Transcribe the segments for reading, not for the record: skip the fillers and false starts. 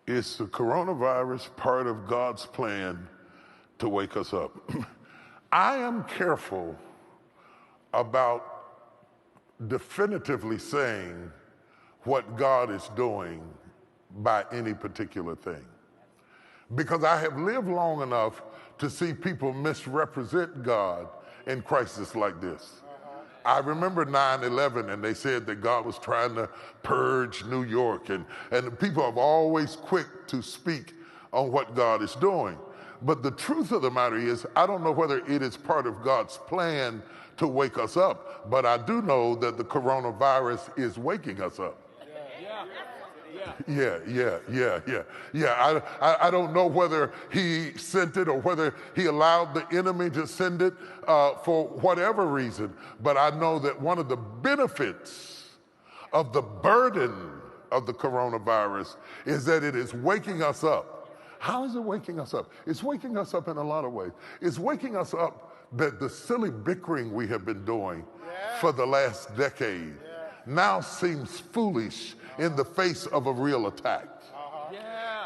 Is the coronavirus part of God's plan to wake us up? I am careful about definitively saying what God is doing by any particular thing, because I have lived long enough to see people misrepresent God in crises like this. I remember 9/11, and they said that God was trying to purge New York, and people are always quick to speak on what God is doing. But the truth of the matter is, I don't know whether it is part of God's plan to wake us up, but I do know that the coronavirus is waking us up. Yeah. I don't know whether he sent it or whether he allowed the enemy to send it for whatever reason. But I know that one of the benefits of the burden of the coronavirus is that it is waking us up. How is it waking us up? It's waking us up in a lot of ways. It's waking us up that the silly bickering we have been doing for the last decade now seems foolish in the face of a real attack.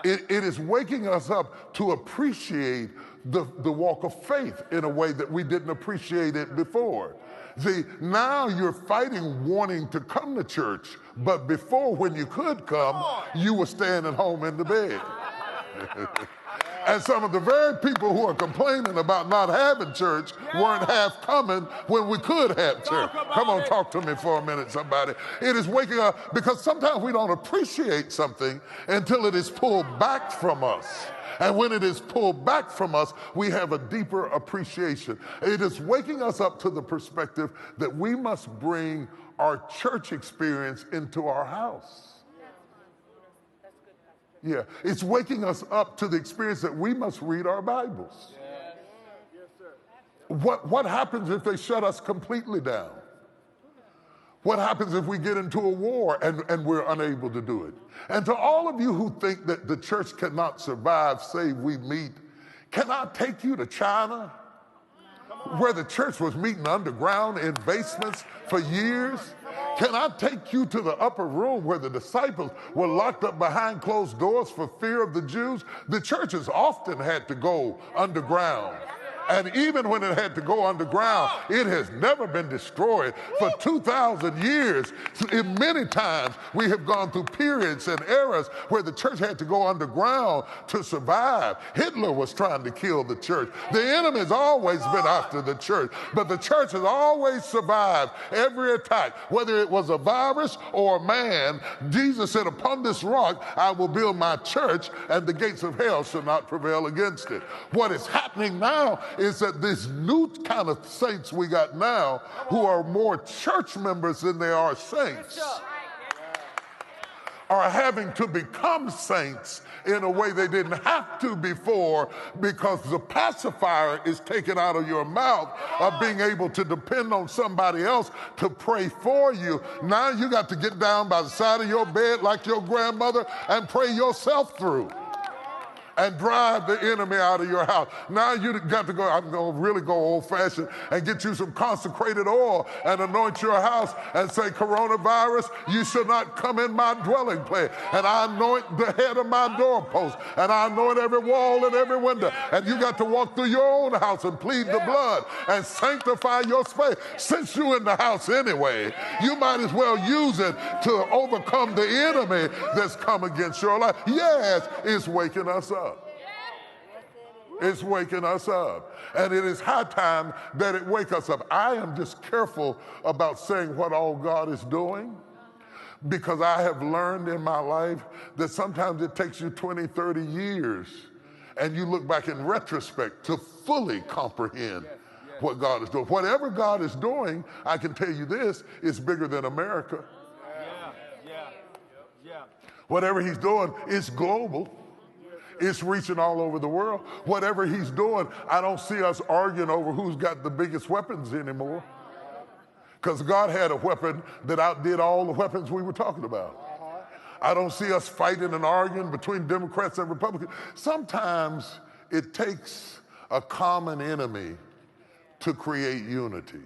It is waking us up to appreciate the walk of faith in a way that we didn't appreciate it before. See, now you're fighting wanting to come to church, but before, when you could come, you were staying at home in the bed. And some of the very people who are complaining about not having church weren't half coming when we could have church. Come on, talk to me for a minute, somebody. It is waking up, because sometimes we don't appreciate something until it is pulled back from us. And when it is pulled back from us, we have a deeper appreciation. It is waking us up to the perspective that we must bring our church experience into our house. Yeah, it's waking us up to the experience that we must read our Bibles. What happens if they shut us completely down? What happens if we get into a war and we're unable to do it? And to all of you who think that the church cannot survive save we meet, can I take you to China, where the church was meeting underground in basements for years? Can I take you to the upper room where the disciples were locked up behind closed doors for fear of the Jews? The churches often had to go underground. And even when it had to go underground, it has never been destroyed for 2,000 years. Many times we have gone through periods and eras where the church had to go underground to survive. Hitler was trying to kill the church. The enemy has always been after the church, but the church has always survived every attack, whether it was a virus or a man. Jesus said, upon this rock I will build my church, and the gates of hell shall not prevail against it. What is happening now is that this new kind of saints we got now, who are more church members than they are saints, are having to become saints in a way they didn't have to before, because the pacifier is taken out of your mouth of being able to depend on somebody else to pray for you. Now you got to get down by the side of your bed like your grandmother and pray yourself through and drive the enemy out of your house. Now you got to go, I'm going to really go old-fashioned and get you some consecrated oil and anoint your house and say, coronavirus, you shall not come in my dwelling place. And I anoint the head of my doorpost, and I anoint every wall and every window. And you got to walk through your own house and plead the blood and sanctify your space. Since you're in the house anyway, you might as well use it to overcome the enemy that's come against your life. Yes, it's waking us up. It's waking us up. And it is high time that it wake us up. I am just careful about saying what all God is doing, because I have learned in my life that sometimes it takes you 20, 30 years, and you look back in retrospect to fully comprehend what God is doing. Whatever God is doing, I can tell you this, is bigger than America. Whatever he's doing is global. It's reaching all over the world. Whatever he's doing, I don't see us arguing over who's got the biggest weapons anymore, because God had a weapon that outdid all the weapons we were talking about. I don't see us fighting and arguing between Democrats and Republicans. Sometimes it takes a common enemy to create unity.